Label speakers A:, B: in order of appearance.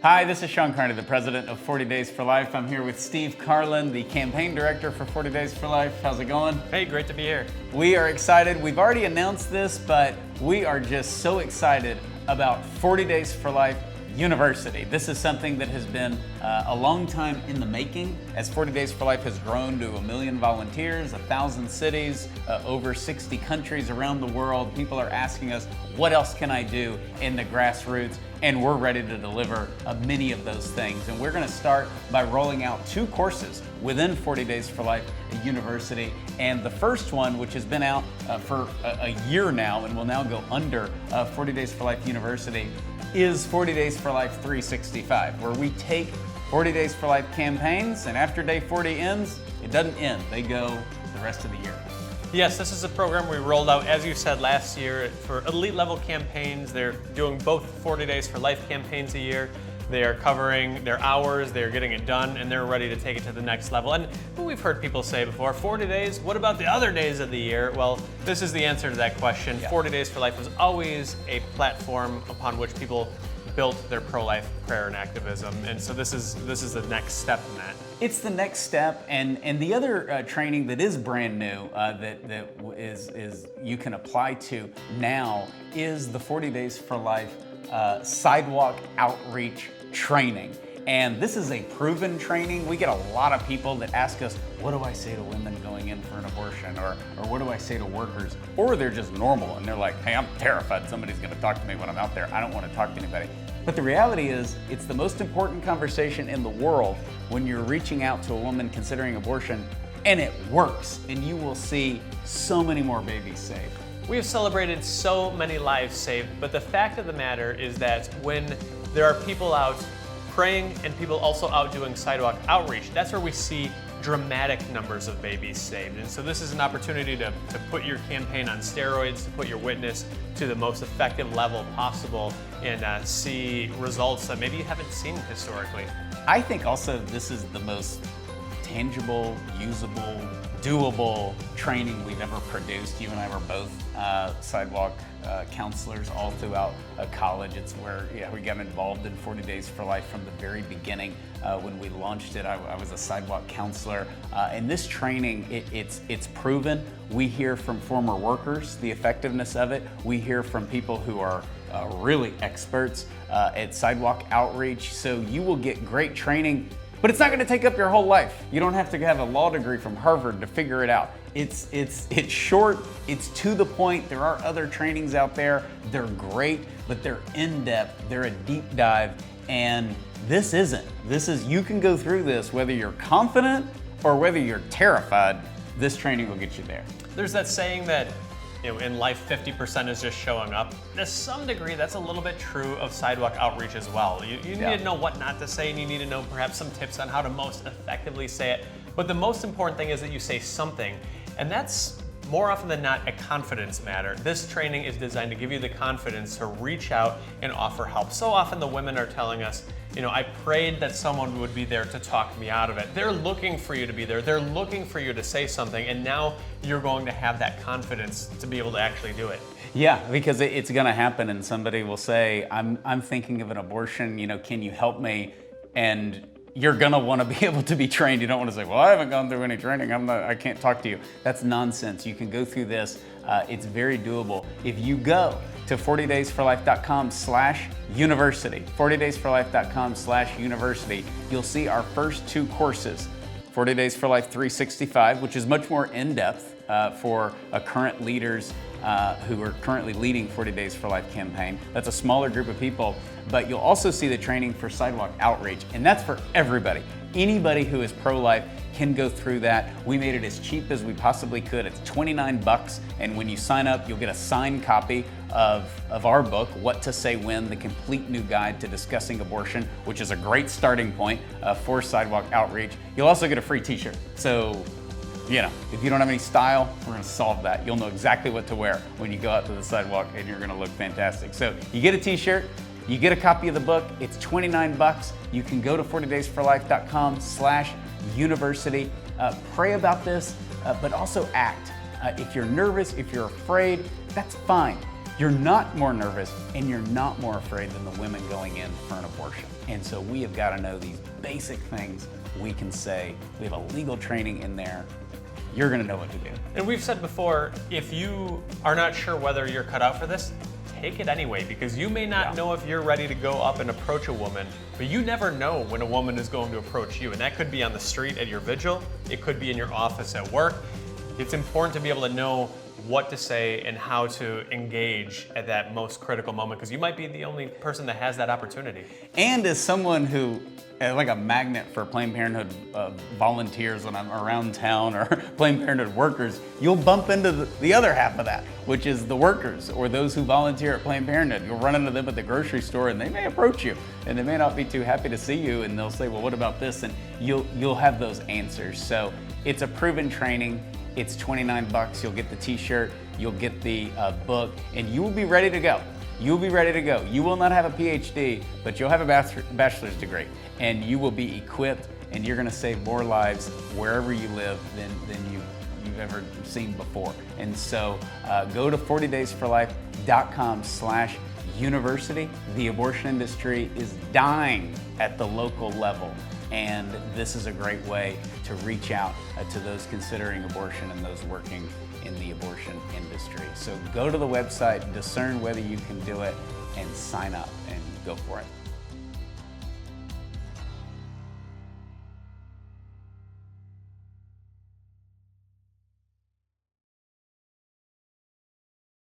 A: Hi, this is Sean Carney, the president of 40 Days for Life. I'm here with Steve Carlin, the campaign director for 40 Days for Life. How's it going?
B: Hey, great to be here.
A: We are excited. We've already announced this, but we are just so excited about 40 Days for Life University. This is something that has been a long time in the making, as 40 Days for Life has grown to 1 million volunteers, 1,000 cities, over 60 countries around the world. People are asking us, what else can I do in the grassroots? And we're ready to deliver many of those things. And we're gonna start by rolling out 2 courses within 40 Days for Life University. And the first one, which has been out for a year now and will now go under 40 Days for Life University, is 40 Days for Life 365, where we take 40 Days for Life campaigns, and after day 40 ends, it doesn't end. They go the rest of the year.
B: Yes, this is a program we rolled out, as you said, last year for elite level campaigns. They're doing both 40 Days for Life campaigns a year. They are covering their hours, they're getting it done, and they're ready to take it to the next level. And we've heard people say before, 40 days, what about the other days of the year? Well, this is the answer to that question.
A: Yeah.
B: 40 Days for Life was always a platform upon which people built their pro-life prayer and activism. And so this is the next step in that.
A: It's the next step, and the other training that is brand new that is you can apply to now is the 40 Days for Life Sidewalk Outreach Training. And this is a proven training. We get a lot of people that ask us, what do I say to women going in for an abortion? Or what do I say to workers? Or they're just normal and they're like, hey, I'm terrified somebody's gonna talk to me when I'm out there. I don't wanna talk to anybody. But the reality is, it's the most important conversation in the world when you're reaching out to a woman considering abortion, and it works. And you will see so many more babies saved.
B: We have celebrated so many lives saved, but the fact of the matter is that when there are people out praying and people also out doing sidewalk outreach, that's where we see dramatic numbers of babies saved. And so this is an opportunity to put your campaign on steroids, to put your witness to the most effective level possible and see results that maybe you haven't seen historically.
A: I think also this is the most tangible, usable, doable training we've ever produced. You and I were both sidewalk counselors all throughout college. It's where we got involved in 40 Days for Life from the very beginning. When we launched it, I was a sidewalk counselor. And this training, it's proven. We hear from former workers the effectiveness of it. We hear from people who are really experts at sidewalk outreach. So you will get great training. But it's not going to take up your whole life. You don't have to have a law degree from Harvard to figure it out. It's short, it's to the point. There are other trainings out there. They're great, but they're in-depth. They're a deep dive. And this isn't. You can go through this whether you're confident or whether you're terrified. This training will get you there.
B: There's that saying that in life, 50% is just showing up. To some degree, that's a little bit true of sidewalk outreach as well. You need to know what not to say, and you need to know perhaps some tips on how to most effectively say it. But the most important thing is that you say something, and that's more often than not a confidence matter. This training is designed to give you the confidence to reach out and offer help. So often the women are telling us, I prayed that someone would be there to talk me out of it. They're looking for you to be there. They're looking for you to say something, and now you're going to have that confidence to be able to actually do it.
A: Yeah, because it's gonna happen, and somebody will say, I'm thinking of an abortion, can you help me? And you're gonna wanna be able to be trained. You don't wanna say, well, I haven't gone through any training, I can't talk to you. That's nonsense. You can go through this. It's very doable. If you go to 40daysforlife.com/university, 40daysforlife.com/university, you'll see our first 2 courses. 40 Days for Life 365, which is much more in-depth for current leaders who are currently leading 40 Days for Life campaign. That's a smaller group of people, but you'll also see the training for sidewalk outreach, and that's for everybody. Anybody who is pro-life can go through that. We made it as cheap as we possibly could. It's $29, and when you sign up, you'll get a signed copy of our book, What to Say When, the complete new guide to discussing abortion, which is a great starting point for sidewalk outreach. You'll also get a free t-shirt. So, if you don't have any style, we're gonna solve that. You'll know exactly what to wear when you go out to the sidewalk, and you're gonna look fantastic. So you get a t-shirt, you get a copy of the book, it's $29. You can go to 40daysforlife.com/university. Pray about this, but also act. If you're nervous, if you're afraid, that's fine. you're not more nervous and you're not more afraid than the women going in for an abortion. And so we have got to know these basic things we can say. We have a legal training in there. You're going to know what to do.
B: And we've said before, if you are not sure whether you're cut out for this, take it anyway, because you may not know if you're ready to go up and approach a woman, but you never know when a woman is going to approach you. And that could be on the street at your vigil, it could be in your office at work. It's important to be able to know what to say and how to engage at that most critical moment, because you might be the only person that has that opportunity.
A: And as someone who, like a magnet for Planned Parenthood volunteers when I'm around town, or Planned Parenthood workers, you'll bump into the other half of that, which is the workers or those who volunteer at Planned Parenthood. You'll run into them at the grocery store and they may approach you and they may not be too happy to see you, and they'll say, well, what about this? And you'll have those answers. So it's a proven training. It's $29. You'll get the t-shirt, you'll get the book, and you will be ready to go. You'll be ready to go. You will not have a PhD, but you'll have a bachelor's degree, and you will be equipped, and you're gonna save more lives wherever you live than you've ever seen before. And so go to 40daysforlife.com/university. The abortion industry is dying at the local level, and this is a great way to reach out to those considering abortion and those working in the abortion industry. So go to the website, discern whether you can do it, and sign up and go for it.